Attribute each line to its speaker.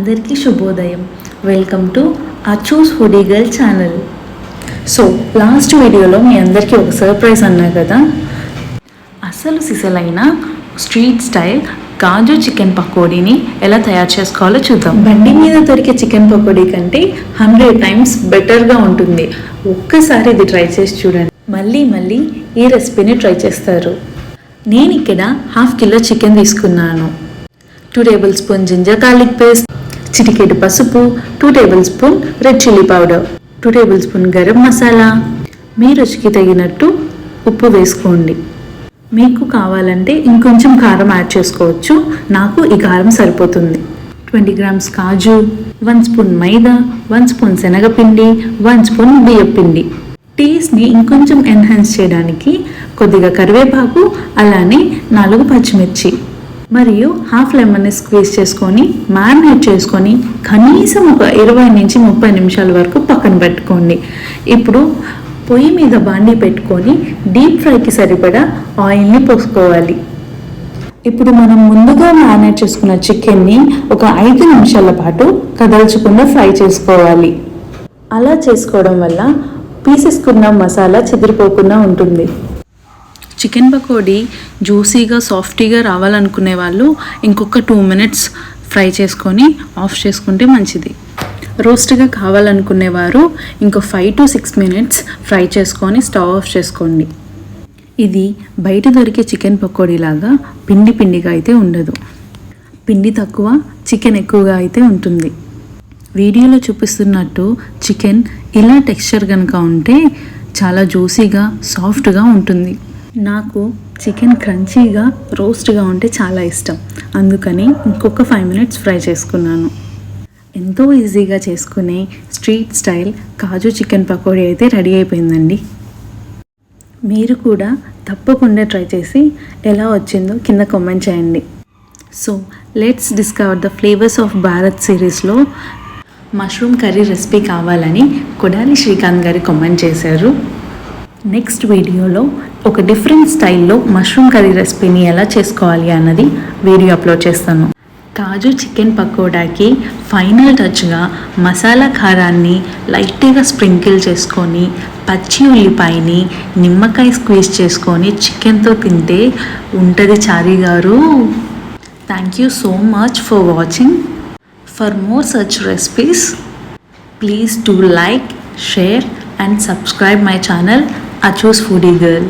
Speaker 1: అందరికీ శుభోదయం. Welcome to Achu's foodie girl channel. So last వీడియోలో మీ అందరికీ ఒక సర్ప్రైజ్ అన్నా కదా. అసలు సిసలైన స్ట్రీట్ స్టైల్ కాజు చికెన్ పకోడీని ఎలా తయారు చేసుకోవాలో చూద్దాం. బండి మీద దొరికే చికెన్ పకోడీ కంటే 100 టైమ్స్ బెటర్గా ఉంటుంది. ఒక్కసారి ఇది ట్రై చేసి చూడండి, మళ్ళీ ఈ రెసిపీని ట్రై చేస్తారు. నేను ఇక్కడ 1/2 కిలో చికెన్ తీసుకున్నాను. 2 tablespoon ginger garlic paste, చిటికెడు పసుపు, 2 tablespoon red chilli powder, 2 tablespoon garam masala, మీ రుచికి తగినట్టు ఉప్పు వేసుకోండి. మీకు కావాలంటే ఇంకొంచెం కారం యాడ్ చేసుకోవచ్చు. నాకు ఈ కారం సరిపోతుంది. 20 గ్రామ్స్ కాజు, 1 స్పూన్ మైదా, 1 స్పూన్ శనగపిండి, 1 స్పూన్ బియ్యపిండి. టేస్ట్ని ఇంకొంచెం ఎన్హాన్స్ చేయడానికి కొద్దిగా కరివేపాకు, అలానే 4 పచ్చిమిర్చి మరియు 1/2 లెమన్ని స్క్వీజ్ చేసుకొని మ్యారినేట్ చేసుకొని కనీసం ఒక 20 నుంచి 30 నిమిషాల వరకు పక్కన పెట్టుకోండి. ఇప్పుడు పొయ్యి మీద బాండీ పెట్టుకొని డీప్ ఫ్రైకి సరిపడా ఆయిల్ని పోసుకోవాలి. ఇప్పుడు మనం ముందుగా మ్యారినేట్ చేసుకున్న చికెన్ని ఒక 5 నిమిషాల పాటు కదల్చకుండా ఫ్రై చేసుకోవాలి. అలా చేసుకోవడం వల్ల పీసెస్కున్న మసాలా చెదిరిపోకుండా ఉంటుంది. చికెన్ పకోడీ జ్యూసీగా సాఫ్టీగా రావాలనుకునే వాళ్ళు ఇంకొక 2 మినిట్స్ ఫ్రై చేసుకొని ఆఫ్ చేసుకుంటే మంచిది. రోస్ట్గా కావాలనుకునేవారు ఇంకో 5 to 6 మినిట్స్ ఫ్రై చేసుకొని స్టవ్ ఆఫ్ చేసుకోండి. ఇది బయట దొరికే చికెన్ పకోడీ లాగా పిండిగా అయితే ఉండదు. పిండి తక్కువ, చికెన్ ఎక్కువగా అయితే ఉంటుంది. వీడియోలో చూపిస్తున్నట్టు చికెన్ ఇలా టెక్స్చర్ కనుక ఉంటే చాలా జ్యూసీగా సాఫ్ట్గా ఉంటుంది. నాకు చికెన్ క్రంచీగా రోస్ట్గా ఉంటే చాలా ఇష్టం. అందుకని ఇంకొక 5 మినిట్స్ ఫ్రై చేసుకున్నాను. ఎంతో ఈజీగా చేసుకునే street style kaju chicken pakodi అయితే రెడీ అయిపోయిందండి. మీరు కూడా తప్పకుండా ట్రై చేసి ఎలా వచ్చిందో కింద కామెంట్ చేయండి. So let's discover the flavours of Bharat సిరీస్లో మష్రూమ్ కర్రీ రెసిపీ కావాలని కొడాలి శ్రీకాంత్ గారు కామెంట్ చేశారు. నెక్స్ట్ వీడియోలో ఒక డిఫరెంట్ స్టైల్లో మష్రూమ్ కర్రీ రెసిపీని ఎలా చేసుకోవాలి అన్నది వీడియో అప్లోడ్ చేస్తాను. కాజు చికెన్ పకోడాకి ఫైనల్ టచ్గా మసాలా కారాన్ని లైట్గా స్ప్రింకిల్ చేసుకొని పచ్చి ఉల్లిపాయని నిమ్మకాయ స్క్వీజ్ చేసుకొని చికెన్తో తింటే ఉంటుంది చారీ గారు. Thank you so much for watching. For more such recipes please do like, share and subscribe my channel Achus Foodie Girl.